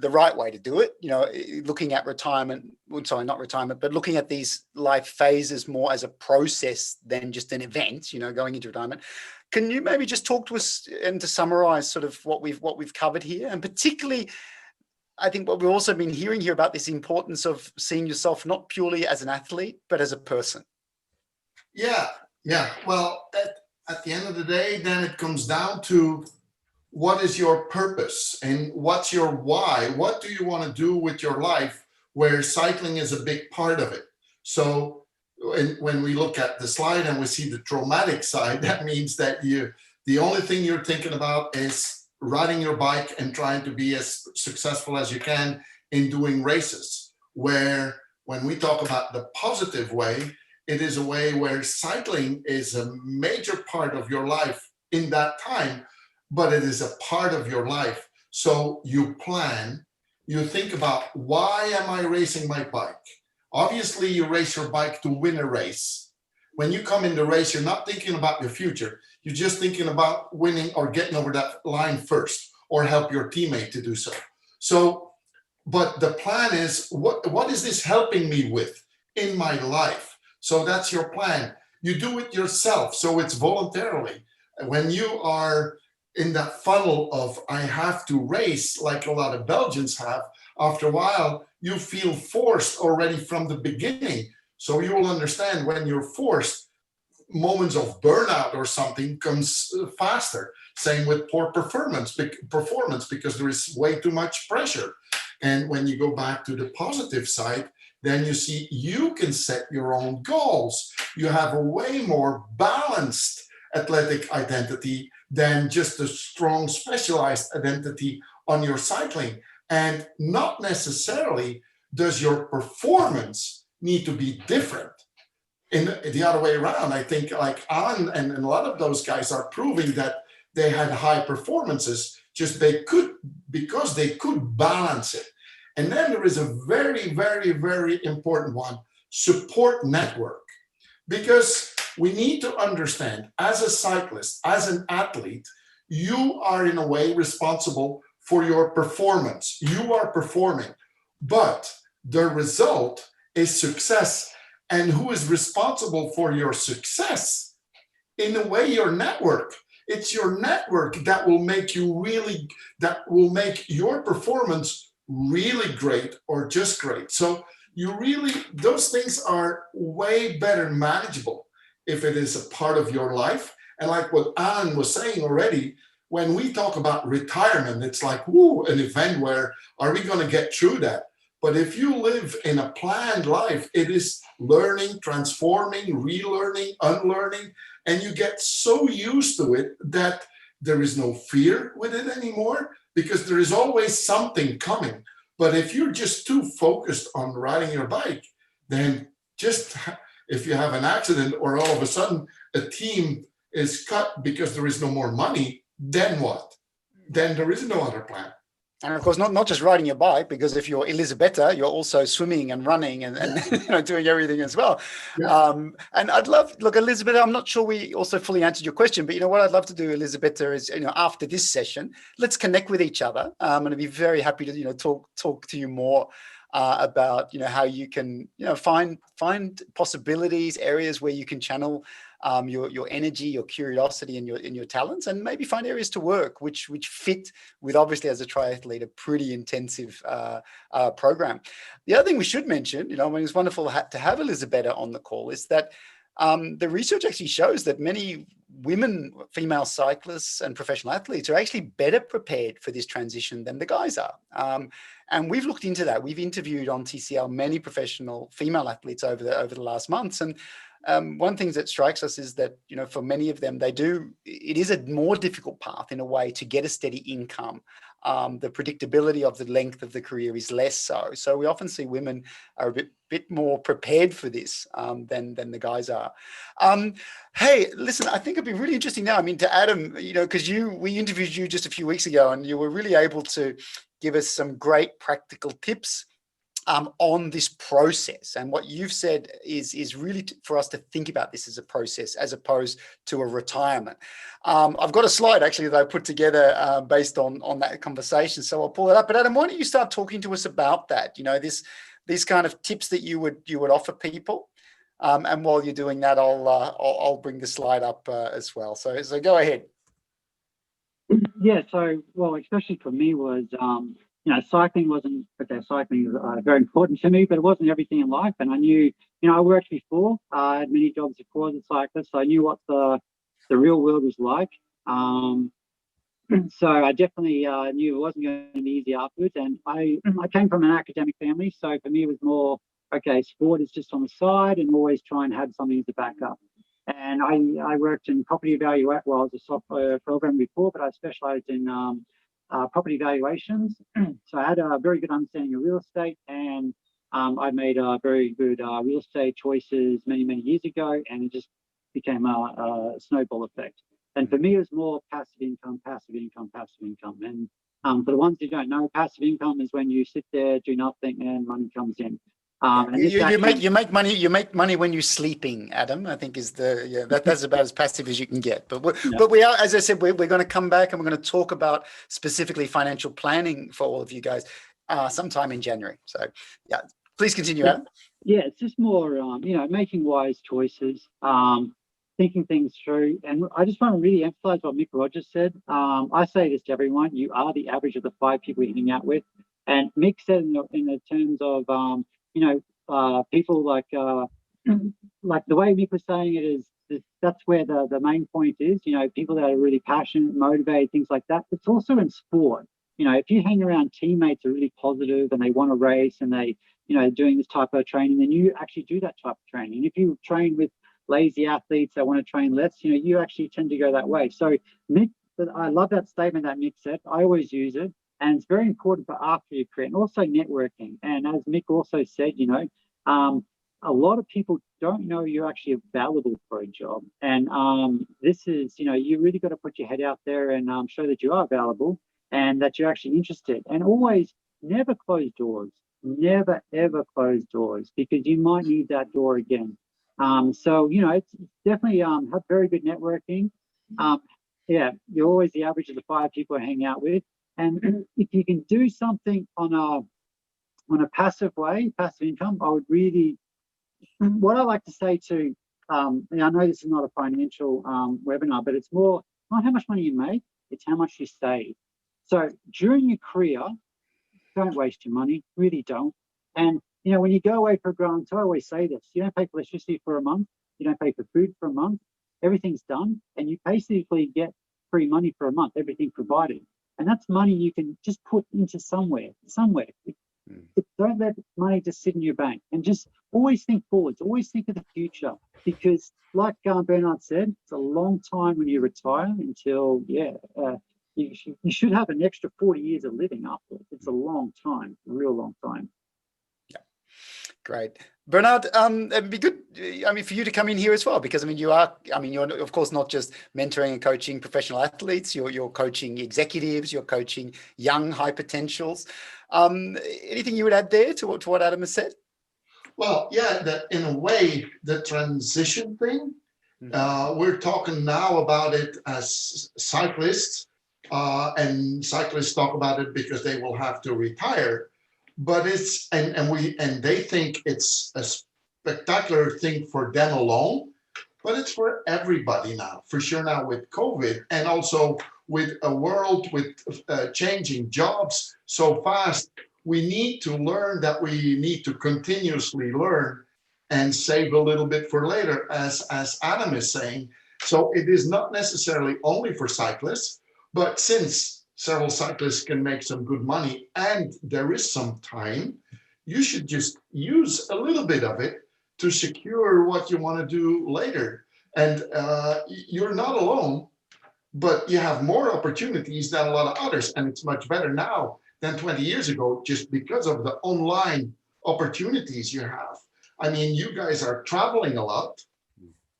right way to do it, you know, looking at retirement, sorry, not retirement, but looking at these life phases more as a process than just an event, you know, going into retirement. Can you maybe just talk to us and to summarize sort of what we've covered here? And particularly, I think what we've also been hearing here about this importance of seeing yourself not purely as an athlete, but as a person. Yeah. Well, at the end of the day, then it comes down to what is your purpose and what's your why? What do you want to do with your life, where cycling is a big part of it? So when we look at the slide and we see the traumatic side, that means that the only thing you're thinking about is riding your bike and trying to be as successful as you can in doing races. Where when we talk about the positive way, it is a way where cycling is a major part of your life in that time, but it is a part of your life. So you plan, you think about, why am I racing my bike? Obviously, you race your bike to win a race. When you come in the race, you're not thinking about your future. You're just thinking about winning or getting over that line first, or help your teammate to do so. So, but the plan is, what is this helping me with in my life? So that's your plan. You do it yourself, so it's voluntarily. When you are in that funnel of, I have to race, like a lot of Belgians have, after a while, you feel forced already from the beginning. So you will understand when you're forced, moments of burnout or something comes faster. Same with poor performance, because there is way too much pressure. And when you go back to the positive side, then you see you can set your own goals. You have a way more balanced athletic identity than just a strong specialized identity on your cycling. And not necessarily does your performance need to be different. In the other way around, I think like Alan and a lot of those guys are proving that they had high performances, because they could balance it. And then there is a very, very, very important one: support network. Because we need to understand, as a cyclist, as an athlete, you are in a way responsible for your performance. You are performing, but The result is success. And who is responsible for your success? In a way, your network. It's your network that will make your performance really great or just great. So those things are way better manageable if it is a part of your life. And like what Alan was saying already, when we talk about retirement, it's like, woo, an event where are we going to get through that? But if you live in a planned life, it is learning, transforming, relearning, unlearning, and you get so used to it that there is no fear with it anymore, because there is always something coming. But if you're just too focused on riding your bike, then just if you have an accident or all of a sudden a team is cut because there is no more money, then what? Then there is no other plan. And of course, not just riding your bike, because if you're Elisabetta, you're also swimming and running and doing everything as well. Yeah. And I'd love, look, Elisabetta, I'm not sure we also fully answered your question, but what I'd love to do, Elisabetta, is after this session, let's connect with each other. And I'd be very happy to talk to you more about how you can find possibilities, areas where you can channel your energy, your curiosity, and your talents, and maybe find areas to work which fit with, obviously, as a triathlete, a pretty intensive program. The other thing we should mention, it's wonderful to have Elisabetta on the call, is that the research actually shows that many female cyclists and professional athletes are actually better prepared for this transition than the guys are. And we've looked into that. We've interviewed on TCL many professional female athletes over the last months, and one thing that strikes us is that, for many of them, it is a more difficult path in a way to get a steady income. The predictability of the length of the career is less so. So we often see women are a bit more prepared for this than the guys are. Hey, listen, I think it'd be really interesting now. To Adam, because we interviewed you just a few weeks ago, and you were really able to give us some great practical tips on this process. And what you've said is really for us to think about this as a process as opposed to a retirement. I've got a slide actually that I put together based on that conversation, so I'll pull it up. But Adam, why don't you start talking to us about that? These kind of tips that you would offer people. And while you're doing that, I'll bring the slide up as well. So go ahead. Yeah. So, especially for me was, cycling wasn't, cycling is very important to me, but it wasn't everything in life. And I knew, I worked before, I had many jobs before as a cyclist, so I knew what the real world was like. So I definitely knew it wasn't going to be easy afterwards. And I came from an academic family, so for me it was more, sport is just on the side, and always try and have something as a backup. And I worked in property evaluation. Well, I was a software programmer before, but I specialized in property valuations. So I had a very good understanding of real estate, and I made very good real estate choices many years ago, and it just became a snowball effect. And for me, it was more passive income. And for the ones who don't know, passive income is when you sit there, do nothing, and money comes in. And you make money when you're sleeping, Adam. I think that's about as passive as you can get. But we are, as I said, we're going to come back and we're going to talk about specifically financial planning for all of you guys sometime in January. So yeah, please continue, Adam. Yeah, it's just more making wise choices, thinking things through. And I just want to really emphasize what Mick Rogers said. I say this to everyone: you are the average of the 5 people you hang out with. And Mick said in the terms of people like the way Mick was saying it is that's where the main point is, people that are really passionate, motivated, things like that. It's also in sport. If you hang around teammates who are really positive and they want to race and they, doing this type of training, then you actually do that type of training. And if you train with lazy athletes that want to train less, you actually tend to go that way. So Mick, I love that statement that Mick said. I always use it. And it's very important for after your career, and also networking. And as Mick also said, a lot of people don't know you're actually available for a job. And this is, you really got to put your head out there and show that you are available and that you're actually interested. And always never close doors. Never, ever close doors, because you might need that door again. So, it's definitely have very good networking. You're always the average of the 5 people I hang out with. And if you can do something on on a passive way, passive income, I would really, what I like to say to, and I know this is not a financial webinar, but it's more not how much money you make, it's how much you save. So during your career, don't waste your money, really don't. And you know, when you go away for a grant, I always say this, you don't pay for electricity for a month, you don't pay for food for a month, everything's done, and you basically get free money for a month, everything provided. And that's money you can just put into somewhere. Don't let money just sit in your bank, and just always think forwards, always think of the future, because like Bernard said, it's a long time when you retire until, you should have an extra 40 years of living afterwards. It's a long time, a real long time. Yeah, great. Bernard, it'd be good, I mean, for you to come in here as well, because I mean, you're of course not just mentoring and coaching professional athletes, you're coaching executives, you're coaching young high potentials. Anything you would add there to what Adam has said? Well, yeah, in a way, the transition thing, we're talking now about it as cyclists, and cyclists talk about it because they will have to retire. But it's, and they think it's a spectacular thing for them alone, but it's for everybody now, for sure now with COVID, and also with a world with changing jobs so fast. We need to learn that we need to continuously learn and save a little bit for later, as Adam is saying. So it is not necessarily only for cyclists, but since several cyclists can make some good money and there is some time, you should just use a little bit of it to secure what you want to do later. And you're not alone, but you have more opportunities than a lot of others. And it's much better now than 20 years ago, just because of the online opportunities you have. I mean, you guys are traveling a lot,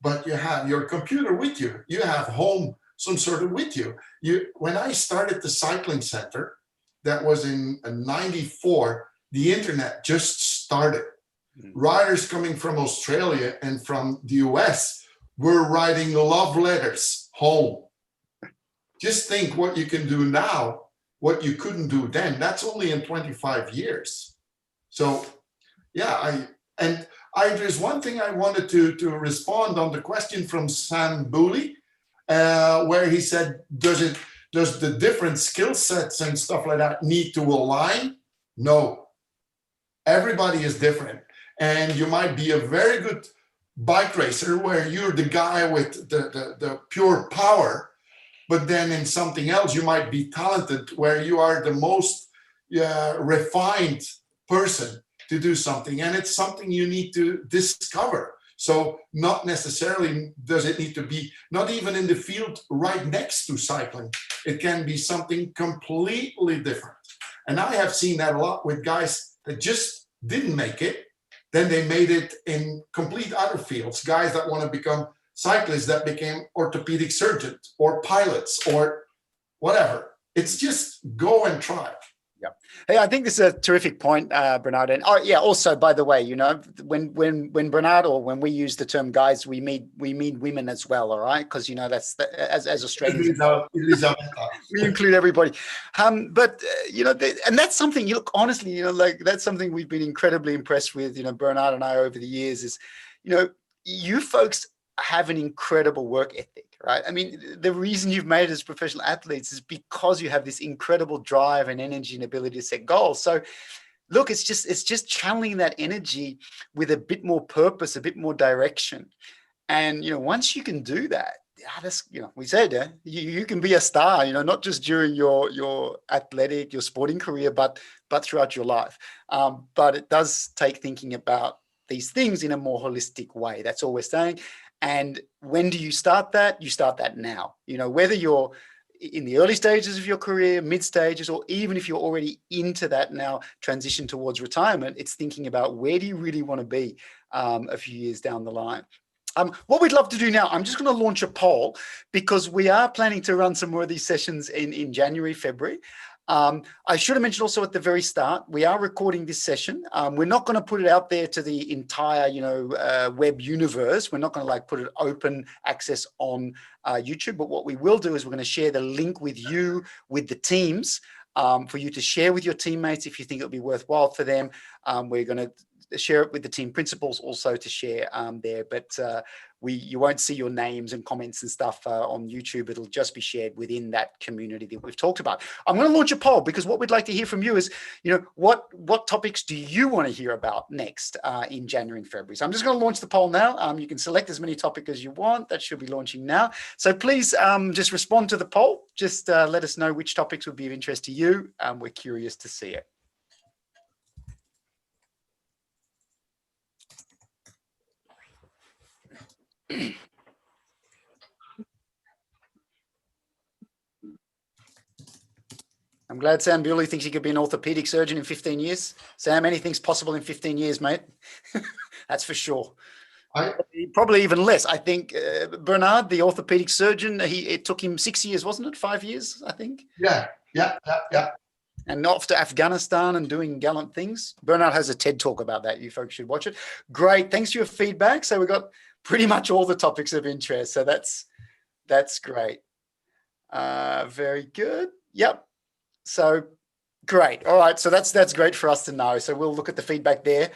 but you have your computer with you. You have home some sort of with you. When I started the cycling center, that was in '94, the internet just started. Riders coming from Australia and from the US were writing love letters home. Just think what you can do now, what you couldn't do then. That's only in 25 years. So yeah, there's one thing I wanted to respond on the question from Sam Booley, where he said, does the different skill sets and stuff like that need to align? No, everybody is different. And you might be a very good bike racer where you're the guy with the pure power, but then in something else, you might be talented where you are the most refined person to do something. And it's something you need to discover. So not necessarily does it need to be, not even in the field right next to cycling. It can be something completely different. And I have seen that a lot with guys that just didn't make it. Then they made it in complete other fields. Guys that want to become cyclists that became orthopedic surgeons or pilots or whatever. It's just go and try. Yeah. Hey, I think this is a terrific point, Bernard. And also, by the way, you know, when Bernard, or when we use the term guys, we mean women as well, all right? Because, you know, that's as Australians, we include everybody. But you know, and that's something, you look, honestly, you know, like that's something we've been incredibly impressed with, you know, Bernard and I over the years is, you know, you folks have an incredible work ethic, right? I mean, the reason you've made it as professional athletes is because you have this incredible drive and energy and ability to set goals. So look, it's just channeling that energy with a bit more purpose, a bit more direction. And, you know, once you can do that, that's, you know, we said, you can be a star, you know, not just during your athletic, your sporting career, but throughout your life. But it does take thinking about these things in a more holistic way. That's all we're saying. And when do you start that? You start that now. You know, whether you're in the early stages of your career, mid stages, or even if you're already into that now transition towards retirement, it's thinking about where do you really want to be a few years down the line. What we'd love to do now, I'm just going to launch a poll because we are planning to run some more of these sessions in January, February. I should have mentioned also at the very start, we are recording this session. We're not going to put it out there to the entire, you know, web universe. We're not going to like put it open access on YouTube. But what we will do is we're going to share the link with you, with the teams, for you to share with your teammates if you think it'll be worthwhile for them. We're going to share it with the team principals also to share there, but you won't see your names and comments and stuff on YouTube. It'll just be shared within that community that we've talked about. I'm going to launch a poll, because what we'd like to hear from you is, what topics do you want to hear about next in January and February? So I'm just going to launch the poll now. You can select as many topics as you want. That should be launching now. So please just respond to the poll. Just let us know which topics would be of interest to you. We're curious to see it. I'm glad Sam Bewley thinks he could be an orthopedic surgeon in 15 years. Sam, anything's possible in 15 years, mate. That's for sure. Probably even less. I think Bernard, the orthopedic surgeon, it took him 6 years, wasn't it? 5 years, I think. Yeah. And off to Afghanistan and doing gallant things. Bernard has a TED talk about that. You folks should watch it. Great. Thanks for your feedback. So we've got pretty much all the topics of interest. So that's great. Very good. Yep. So great. All right. So that's great for us to know. So we'll look at the feedback there.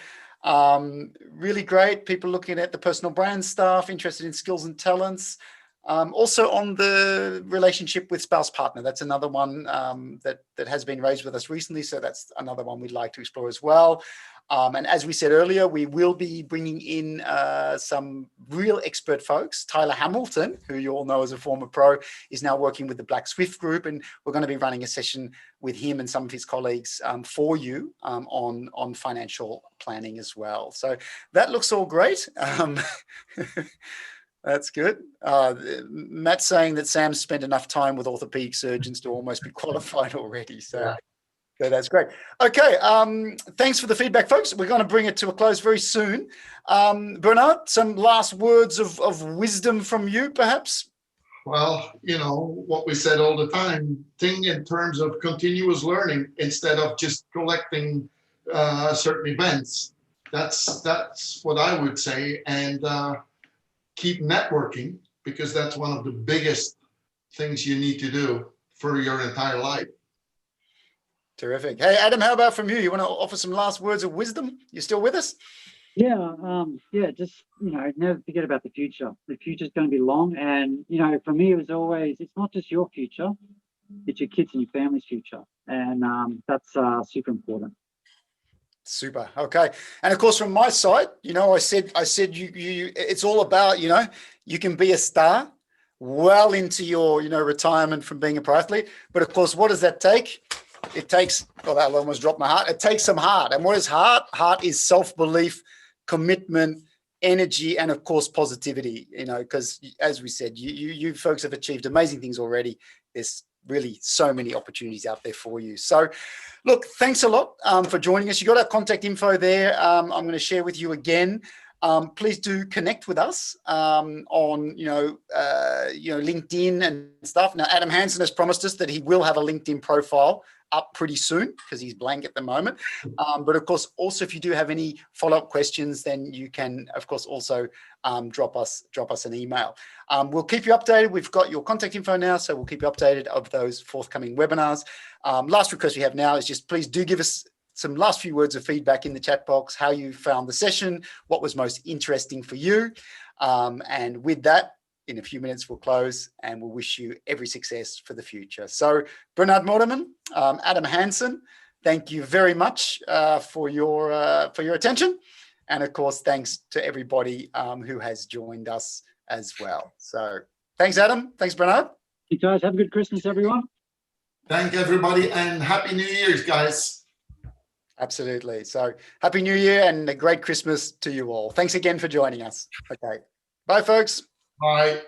Really great. People looking at the personal brand stuff, interested in skills and talents. Also on the relationship with spouse partner. That's another one that has been raised with us recently. So that's another one we'd like to explore as well. And as we said earlier, we will be bringing in some real expert folks. Tyler Hamilton, who you all know as a former pro, is now working with the Black Swift Group, and we're going to be running a session with him and some of his colleagues for you on financial planning as well. So that looks all great. That's good. Matt's saying that Sam's spent enough time with orthopedic surgeons to almost be qualified already. So. Yeah. So that's great. Okay, thanks for the feedback, folks. We're going to bring it to a close very soon. Bernard, some last words of wisdom from you, perhaps? Well, what we said all the time, think in terms of continuous learning instead of just collecting certain events. That's what I would say. And keep networking, because that's one of the biggest things you need to do for your entire life. Terrific. Hey, Adam, how about from you? You want to offer some last words of wisdom? You still with us? Yeah, just, never forget about the future. The future's going to be long. And, for me, it was always, it's not just your future, it's your kids and your family's future. And that's super important. Super. Okay. And of course, from my side, I said you it's all about, you can be a star well into your, retirement from being a pro athlete. But of course, what does that take? It takes, that almost dropped my heart. It takes some heart. And what is heart? Heart is self-belief, commitment, energy, and of course, positivity, because as we said, you folks have achieved amazing things already. There's really so many opportunities out there for you. So look, thanks a lot for joining us. You got our contact info there. I'm going to share with you again. Please do connect with us on, LinkedIn and stuff. Now, Adam Hansen has promised us that he will have a LinkedIn profile up pretty soon because he's blank at the moment. But of course, also, if you do have any follow-up questions, then you can, of course, also drop us an email. We'll keep you updated. We've got your contact info now, so we'll keep you updated of those forthcoming webinars. Last request we have now is just please do give us some last few words of feedback in the chat box, how you found the session, what was most interesting for you. And with that, in a few minutes, we'll close and we'll wish you every success for the future. So Bernard Mortimer, Adam Hansen, thank you very much for your attention. And of course, thanks to everybody who has joined us as well. So thanks, Adam. Thanks, Bernard. You guys have a good Christmas, everyone. Thank everybody and Happy New Year's, guys. Absolutely. So Happy New Year and a great Christmas to you all. Thanks again for joining us. Okay. Bye, folks. Bye.